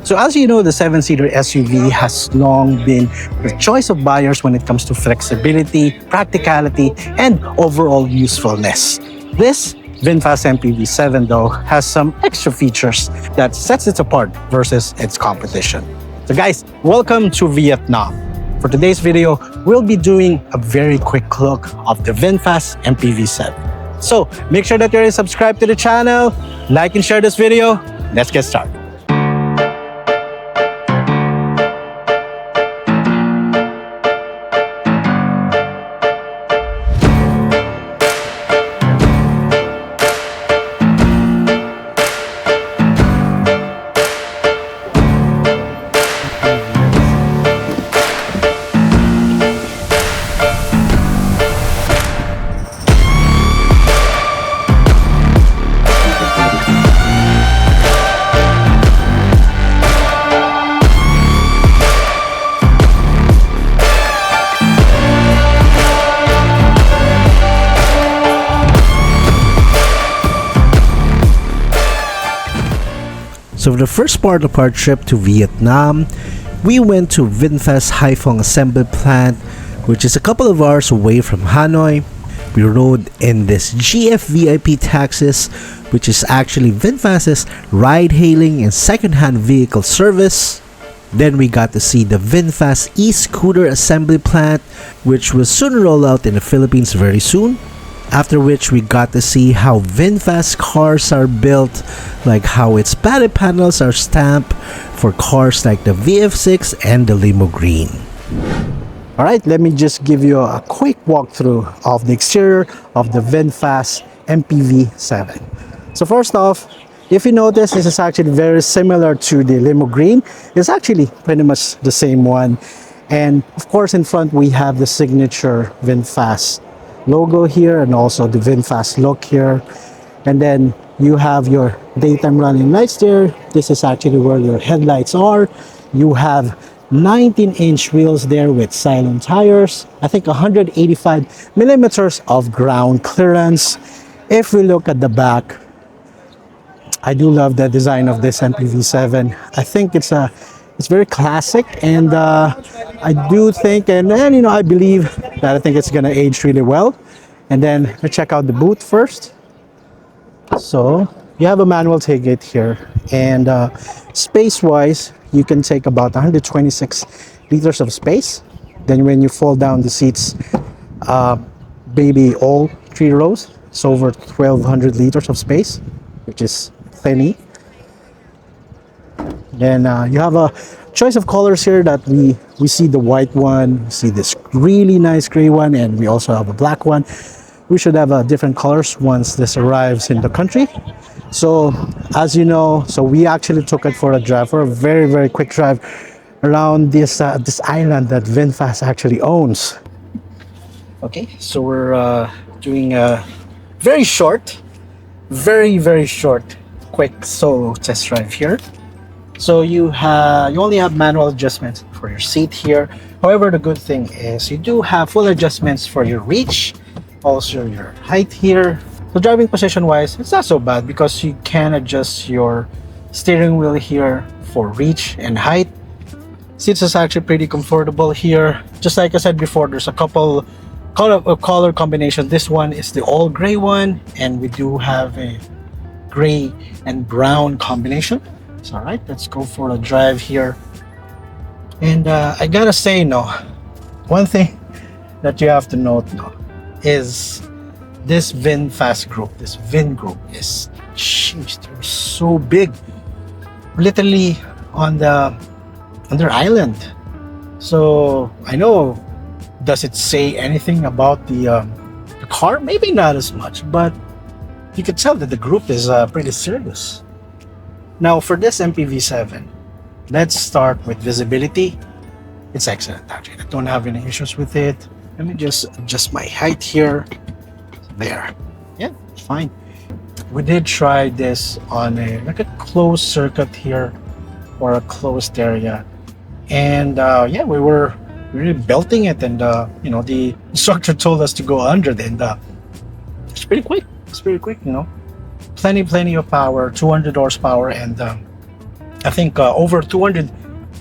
So as you know, the 7-seater SUV has long been the choice of buyers when it comes to flexibility, practicality, and overall usefulness. This Vinfast MPV7 though has some extra features that sets it apart versus its competition. So guys, welcome to Vietnam. For today's video, we'll be doing a very quick look of the Vinfast MPV7. So make sure that you're subscribed to the channel, like and share this video. Let's get started. So for the first part of our trip to Vietnam, we went to Vinfast Hai Phong assembly plant, which is a couple of hours away from Hanoi. We rode in this GF VIP taxis, which is actually Vinfast's ride-hailing and second-hand vehicle service. Then we got to see the Vinfast e-scooter assembly plant, which will soon roll out in the Philippines very soon. After which we got to see how Vinfast cars are built, like how its body panels are stamped for cars like the VF6 and the Limo Green. Alright, let me just give you a quick walkthrough of the exterior of the Vinfast MPV7. So first off, if you notice, this is actually very similar to the Limo Green. It's actually pretty much the same one. And of course in front we have the signature Vinfast logo here and also the Vinfast look here. And then you have your daytime running lights there. This is actually where your headlights are. You have 19-inch wheels there with silent tires. I think 185 millimeters of ground clearance. If we look at the back, I do love the design of this MPV7. I think it's very classic, and I do think, and you know, I believe that I think it's gonna age really well. And then let's check out the boot first. So you have a manual tailgate here, and space-wise, you can take about 126 liters of space. Then when you fold down the seats, baby, all 3 rows, it's over 1,200 liters of space, which is plenty. Then you have a choice of colors here that we see the white one, we see this really nice gray one, and we also have a black one. We should have different colors once this arrives in the country. So as you know, so we actually took it for a drive, for a very, very quick drive around this island that Vinfast actually owns. Okay, so we're doing a very short, very short, quick solo test drive here. So you only have manual adjustments for your seat here. However, the good thing is you do have full adjustments for your reach, also your height here. So driving position wise, it's not so bad because you can adjust your steering wheel here for reach and height. Seats is actually pretty comfortable here. Just like I said before, there's a couple color combination. This one is the all gray one, and we do have a gray and brown combination. All right, let's go for a drive here. And I gotta say, one thing that you have to note is this Vinfast group, this Vin group is, jeez, they're so big, literally on their island. So I know, does it say anything about the car? Maybe not as much, but you could tell that the group is pretty serious. Now for this MPV7, let's start with visibility. It's excellent actually. I don't have any issues with it. Let me just adjust my height here. There. Yeah, fine. We did try this on like a closed circuit here, or a closed area. And yeah, we were really belting it, and you know, the instructor told us to go under it, and it's pretty quick. It's pretty quick, you know. Plenty of power, 200 horsepower, and I think over 200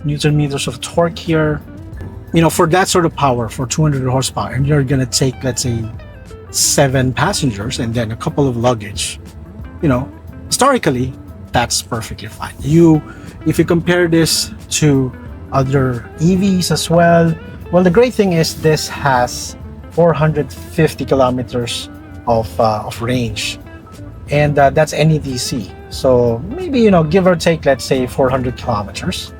Newton meters of torque here. You know, for that sort of power, for 200 horsepower, and you're gonna take, let's say, 7 passengers and then a couple of luggage, you know, historically, that's perfectly fine. If you compare this to other EVs as well, well, the great thing is this has 450 kilometers of range, and that's NEDC. So maybe, you know, give or take, let's say 400 kilometers.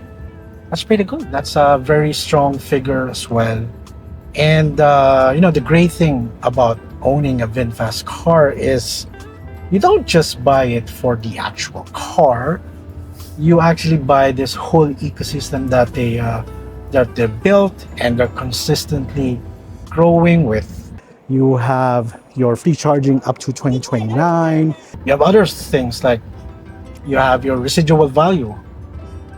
That's pretty good. That's a very strong figure as well. And you know, the great thing about owning a VinFast car is you don't just buy it for the actual car. You actually buy this whole ecosystem that they're built, and they're consistently growing with. You have your free charging up to 2029. You have other things like you have your residual value,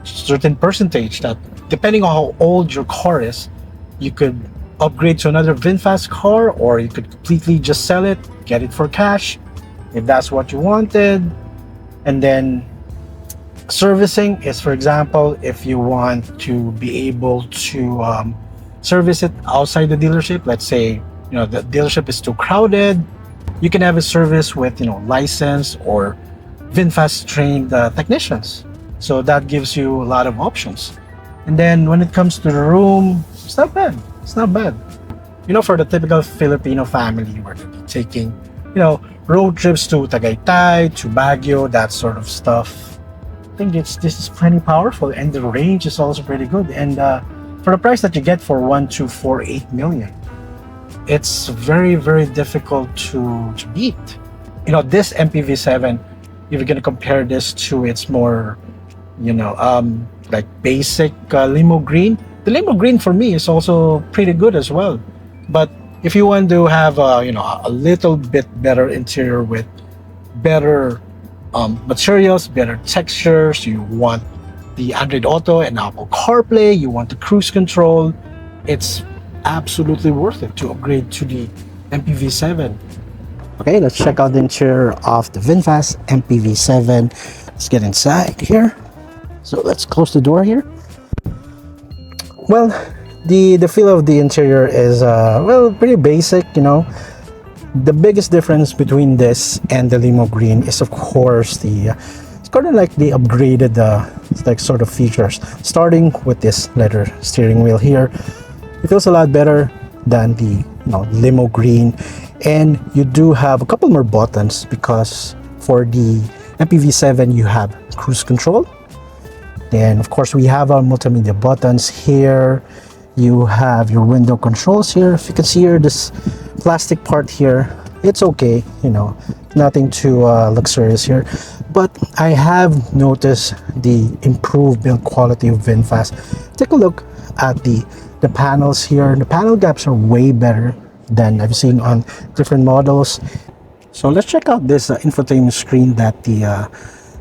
certain percentage that depending on how old your car is, you could upgrade to another VinFast car, or you could completely just sell it, get it for cash if that's what you wanted. And then servicing is, for example, if you want to be able to service it outside the dealership. Let's say, you know, the dealership is too crowded, you can have a service with, you know, licensed or VinFast trained technicians. So that gives you a lot of options. And then when it comes to the room, it's not bad. It's not bad. You know, for the typical Filipino family, where they'll be taking, you know, road trips to Tagaytay, to Baguio, that sort of stuff. I think this is pretty powerful, and the range is also pretty good. And for the price that you get for 1.248 million, it's very, very difficult to beat. You know, this MPV7, if you're gonna compare this to its more, you know, like basic limo green. The limo green for me is also pretty good as well. But if you want to have you know, a little bit better interior with better materials, better textures, you want the Android Auto and Apple CarPlay, you want the cruise control, it's absolutely worth it to upgrade to the MPV7. Okay, let's check out the interior of the VinFast MPV7. Let's get inside here. So let's close the door here. Well, the feel of the interior is well, pretty basic, you know. The biggest difference between this and the limo green is, of course, it's kind of like the upgraded like sort of features. Starting with this leather steering wheel here, it feels a lot better than the, you know, limo green. And you do have a couple more buttons, because for the MPV7 you have cruise control. Then of course we have our multimedia buttons here. You have your window controls here. If you can see here, this plastic part here, it's okay, you know, nothing too luxurious here. But I have noticed the improved build quality of VinFast. Take a look at the panels here. The panel gaps are way better than I've seen on different models. So let's check out this infotainment screen that the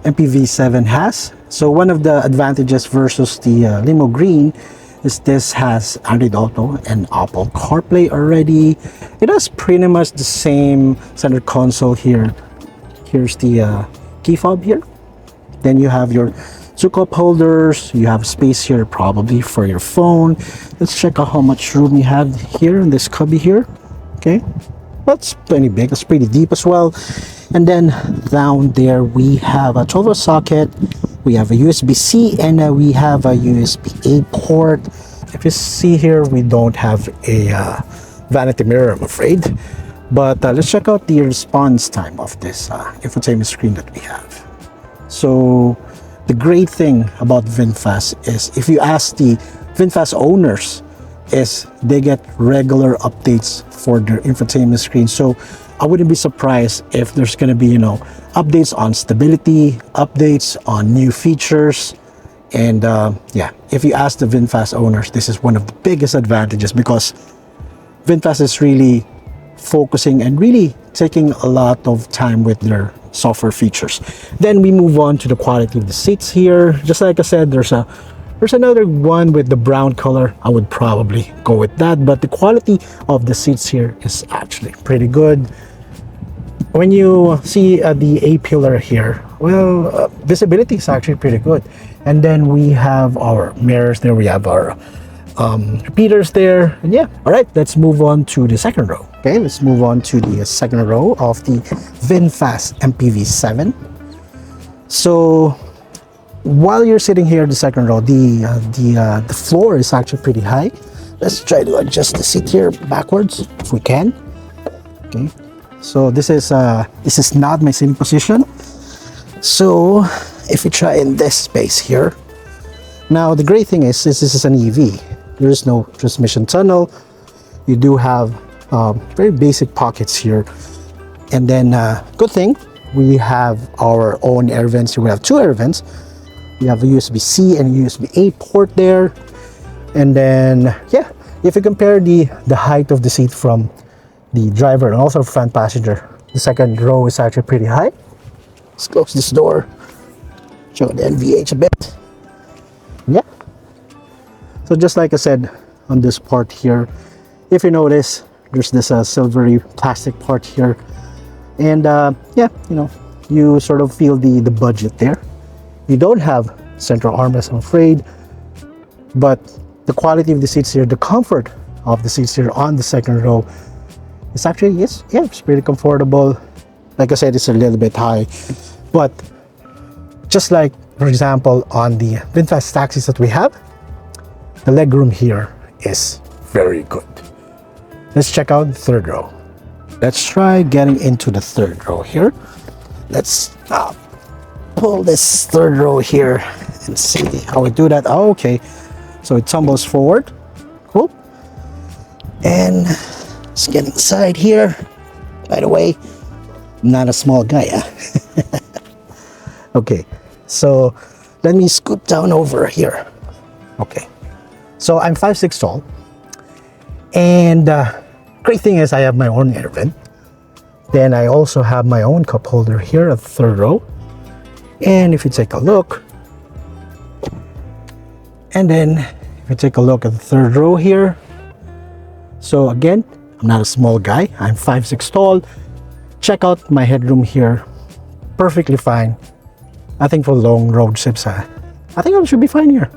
MPV7 has. So one of the advantages versus the limo green is this has Android Auto and Apple CarPlay already. It has pretty much the same center console here. Here's the key fob here. Then you have your two cup holders. You have space here probably for your phone. Let's check out how much room you have here in this cubby here. Okay, that's pretty big. It's pretty deep as well. And then down there we have a 12-volt socket. We have a USB-C, and we have a USB-A port. If you see here, we don't have a vanity mirror, I'm afraid. But let's check out the response time of this infotainment screen that we have. So the great thing about VinFast is, if you ask the VinFast owners, is they get regular updates for their infotainment screen. So I wouldn't be surprised if there's going to be, you know, updates on stability, updates on new features. And yeah, if you ask the VinFast owners, this is one of the biggest advantages, because VinFast is really focusing and really taking a lot of time with their software features. Then we move on to the quality of the seats here. Just like I said, there's another one with the brown color. I would probably go with that, but the quality of the seats here is actually pretty good. When you see the A pillar here well, visibility is actually pretty good. And then we have our mirrors there, we have our repeaters there, and yeah. All right, let's move on to the second row. Okay, let's move on to the second row of the Vinfast MPV7. So while you're sitting here in the second row, the floor is actually pretty high. Let's try to adjust the seat here backwards if we can. Okay, so this is not my sitting position. So if we try in this space here, now the great thing is this is an EV. There is no transmission tunnel. You do have very basic pockets here, and then good thing we have our own air vents. We have two air vents. We have a USB-C and a USB-A port there. And then, yeah, if you compare the height of the seat from the driver and also front passenger, the second row is actually pretty high. Let's close this door, show the NVH a bit. Yeah. So just like I said on this part here, if you notice, there's this silvery plastic part here. And yeah, you know, you sort of feel the budget there. You don't have central armrest, I'm afraid, but the quality of the seats here, the comfort of the seats here on the second row is actually, yes, yeah, it's pretty comfortable. Like I said, it's a little bit high, but just like, for example, on the VinFast taxis that we have, the legroom here is very good. Let's check out the third row. Let's try getting into the third row here. Let's pull this third row here and see how we do that. Oh, okay, so it tumbles forward. Cool. And let's get inside here. By the way, I'm not a small guy, huh? Okay, so let me scoot down over here. Okay, so I'm 5'6" tall, and great thing is I have my own air vent. Then I also have my own cup holder here at the third row. And if you take a look, and then if you take a look at the third row here, so again, I'm not a small guy, I'm 5'6" tall. Check out my headroom here, perfectly fine. I think for long road trips, I think I should be fine here.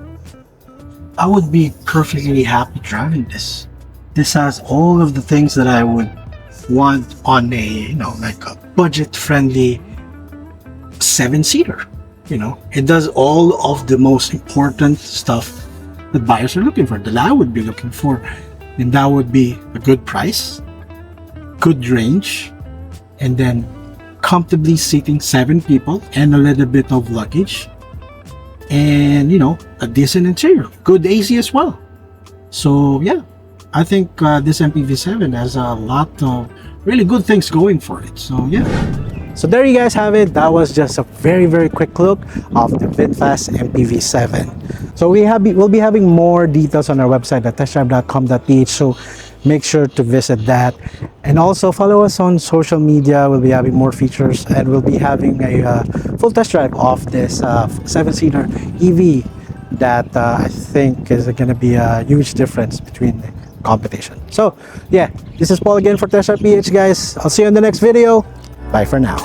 I would be perfectly happy driving this. This has all of the things that I would want on a, you know, like a budget-friendly 7-seater. You know, it does all of the most important stuff that buyers are looking for, that I would be looking for, and that would be a good price, good range, and then comfortably seating 7 people and a little bit of luggage, and, you know, a decent interior, good AC as well. So yeah, I think this MPV7 has a lot of really good things going for it. So yeah. So there you guys have it. That was just a very quick look of the VinFast MPV7. So we'll be having more details on our website at testdrive.com.ph, so make sure to visit that. And also follow us on social media. We'll be having more features, and we'll be having a full test drive of this 7-seater EV that I think is going to be a huge difference between the competition. So yeah, this is Paul again for Test Drive PH, guys. I'll see you in the next video. Bye for now.